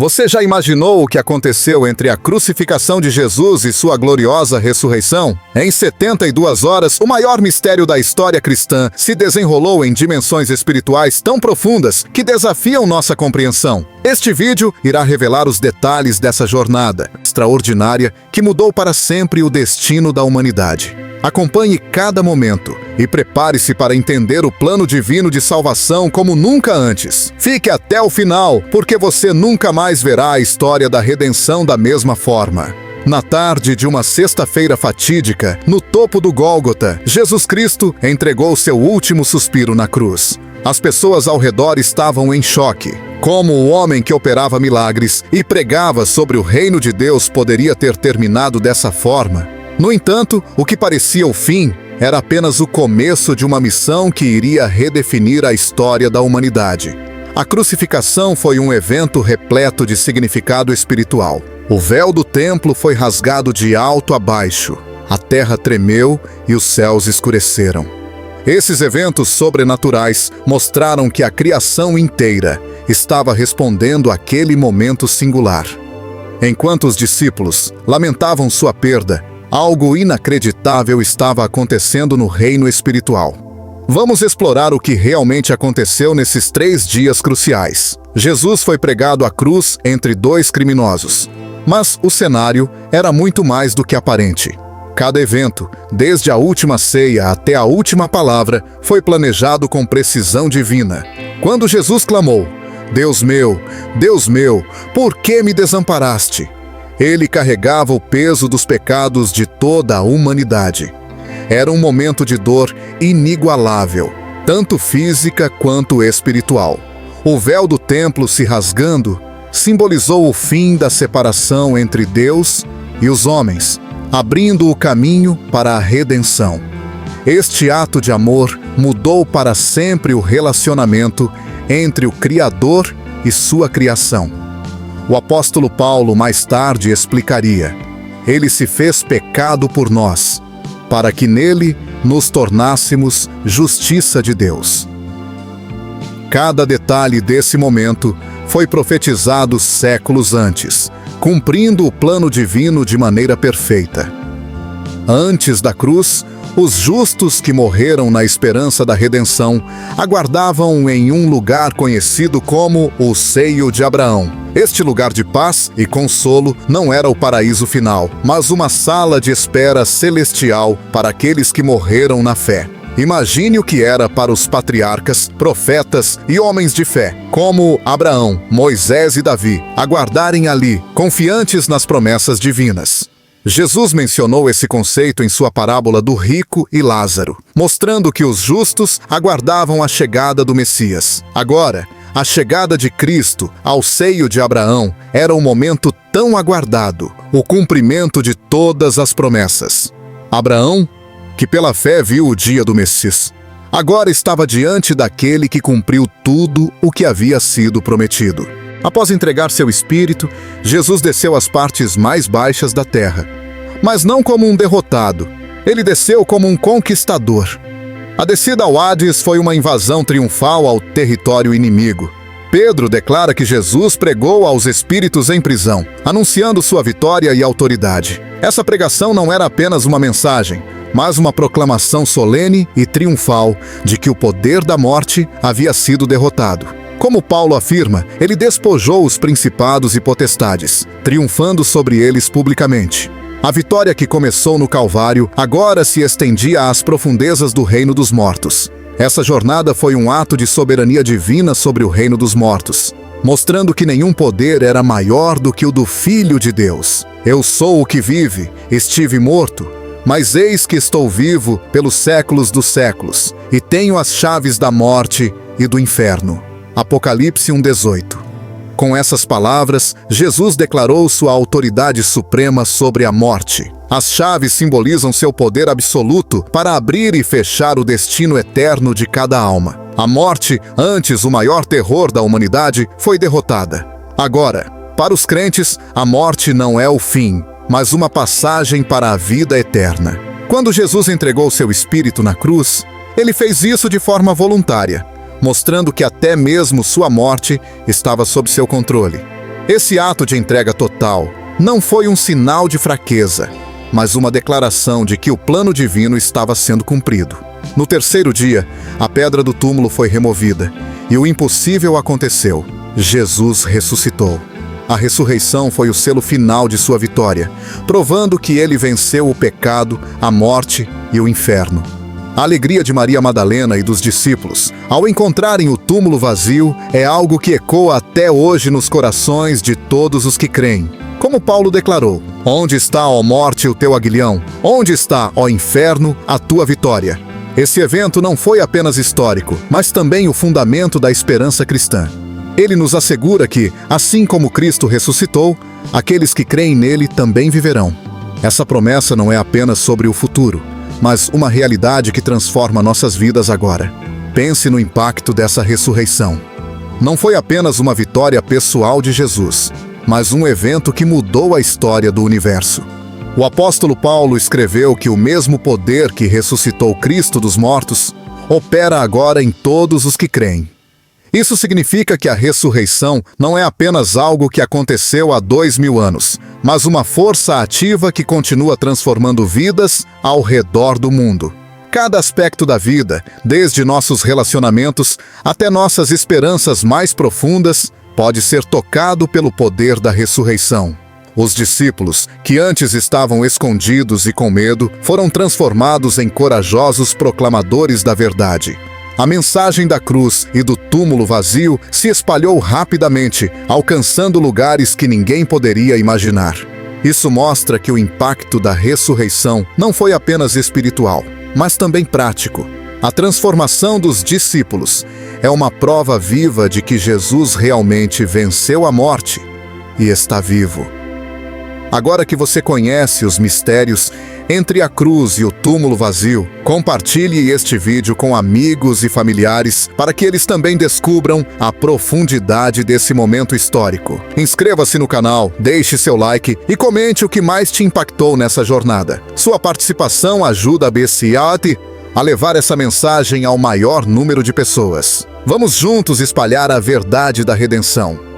Você já imaginou o que aconteceu entre a crucificação de Jesus e sua gloriosa ressurreição? Em 72 horas, o maior mistério da história cristã se desenrolou em dimensões espirituais tão profundas que desafiam nossa compreensão. Este vídeo irá revelar os detalhes dessa jornada extraordinária que mudou para sempre o destino da humanidade. Acompanhe cada momento e prepare-se para entender o plano divino de salvação como nunca antes. Fique até o final, porque você nunca mais verá a história da redenção da mesma forma. Na tarde de uma sexta-feira fatídica, no topo do Gólgota, Jesus Cristo entregou seu último suspiro na cruz. As pessoas ao redor estavam em choque. Como o homem que operava milagres e pregava sobre o reino de Deus poderia ter terminado dessa forma? No entanto, o que parecia o fim era apenas o começo de uma missão que iria redefinir a história da humanidade. A crucificação foi um evento repleto de significado espiritual. O véu do templo foi rasgado de alto a baixo, a terra tremeu e os céus escureceram. Esses eventos sobrenaturais mostraram que a criação inteira estava respondendo àquele momento singular. Enquanto os discípulos lamentavam sua perda, algo inacreditável estava acontecendo no reino espiritual. Vamos explorar o que realmente aconteceu nesses 3 dias cruciais. Jesus foi pregado à cruz entre 2 criminosos, mas o cenário era muito mais do que aparente. Cada evento, desde a última ceia até a última palavra, foi planejado com precisão divina. Quando Jesus clamou, Deus meu, por que me desamparaste?", ele carregava o peso dos pecados de toda a humanidade. Era um momento de dor inigualável, tanto física quanto espiritual. O véu do templo se rasgando simbolizou o fim da separação entre Deus e os homens, abrindo o caminho para a redenção. Este ato de amor mudou para sempre o relacionamento entre o Criador e sua criação. O apóstolo Paulo mais tarde explicaria: ele se fez pecado por nós, para que nele nos tornássemos justiça de Deus. Cada detalhe desse momento foi profetizado séculos antes, cumprindo o plano divino de maneira perfeita. Antes da cruz, os justos que morreram na esperança da redenção aguardavam em um lugar conhecido como o seio de Abraão. Este lugar de paz e consolo não era o paraíso final, mas uma sala de espera celestial para aqueles que morreram na fé. Imagine o que era para os patriarcas, profetas e homens de fé, como Abraão, Moisés e Davi, aguardarem ali, confiantes nas promessas divinas. Jesus mencionou esse conceito em sua parábola do rico e Lázaro, mostrando que os justos aguardavam a chegada do Messias. Agora, a chegada de Cristo ao seio de Abraão era um momento tão aguardado, o cumprimento de todas as promessas. Abraão, que pela fé viu o dia do Messias, agora estava diante daquele que cumpriu tudo o que havia sido prometido. Após entregar seu espírito, Jesus desceu às partes mais baixas da terra. Mas não como um derrotado, ele desceu como um conquistador. A descida ao Hades foi uma invasão triunfal ao território inimigo. Pedro declara que Jesus pregou aos espíritos em prisão, anunciando sua vitória e autoridade. Essa pregação não era apenas uma mensagem, mas uma proclamação solene e triunfal de que o poder da morte havia sido derrotado. Como Paulo afirma, ele despojou os principados e potestades, triunfando sobre eles publicamente. A vitória que começou no Calvário agora se estendia às profundezas do reino dos mortos. Essa jornada foi um ato de soberania divina sobre o reino dos mortos, mostrando que nenhum poder era maior do que o do Filho de Deus. Eu sou o que vive, estive morto, mas eis que estou vivo pelos séculos dos séculos, e tenho as chaves da morte e do inferno. Apocalipse 1:18. Com essas palavras, Jesus declarou sua autoridade suprema sobre a morte. As chaves simbolizam seu poder absoluto para abrir e fechar o destino eterno de cada alma. A morte, antes o maior terror da humanidade, foi derrotada. Agora, para os crentes, a morte não é o fim, mas uma passagem para a vida eterna. Quando Jesus entregou seu espírito na cruz, ele fez isso de forma voluntária, mostrando que até mesmo sua morte estava sob seu controle. Esse ato de entrega total não foi um sinal de fraqueza, mas uma declaração de que o plano divino estava sendo cumprido. No terceiro dia, a pedra do túmulo foi removida e o impossível aconteceu. Jesus ressuscitou. A ressurreição foi o selo final de sua vitória, provando que ele venceu o pecado, a morte e o inferno. A alegria de Maria Madalena e dos discípulos, ao encontrarem o túmulo vazio, é algo que ecoa até hoje nos corações de todos os que creem. Como Paulo declarou: "Onde está, ó morte, o teu aguilhão? Onde está, ó inferno, a tua vitória?" Esse evento não foi apenas histórico, mas também o fundamento da esperança cristã. Ele nos assegura que, assim como Cristo ressuscitou, aqueles que creem nele também viverão. Essa promessa não é apenas sobre o futuro, mas uma realidade que transforma nossas vidas agora. Pense no impacto dessa ressurreição. Não foi apenas uma vitória pessoal de Jesus, mas um evento que mudou a história do universo. O apóstolo Paulo escreveu que o mesmo poder que ressuscitou Cristo dos mortos opera agora em todos os que creem. Isso significa que a ressurreição não é apenas algo que aconteceu há 2000 anos, mas uma força ativa que continua transformando vidas ao redor do mundo. Cada aspecto da vida, desde nossos relacionamentos até nossas esperanças mais profundas, pode ser tocado pelo poder da ressurreição. Os discípulos, que antes estavam escondidos e com medo, foram transformados em corajosos proclamadores da verdade. A mensagem da cruz e do túmulo vazio se espalhou rapidamente, alcançando lugares que ninguém poderia imaginar. Isso mostra que o impacto da ressurreição não foi apenas espiritual, mas também prático. A transformação dos discípulos é uma prova viva de que Jesus realmente venceu a morte e está vivo. Agora que você conhece os mistérios entre a cruz e o túmulo vazio, compartilhe este vídeo com amigos e familiares para que eles também descubram a profundidade desse momento histórico. Inscreva-se no canal, deixe seu like e comente o que mais te impactou nessa jornada. Sua participação ajuda a BCAT a levar essa mensagem ao maior número de pessoas. Vamos juntos espalhar a verdade da redenção.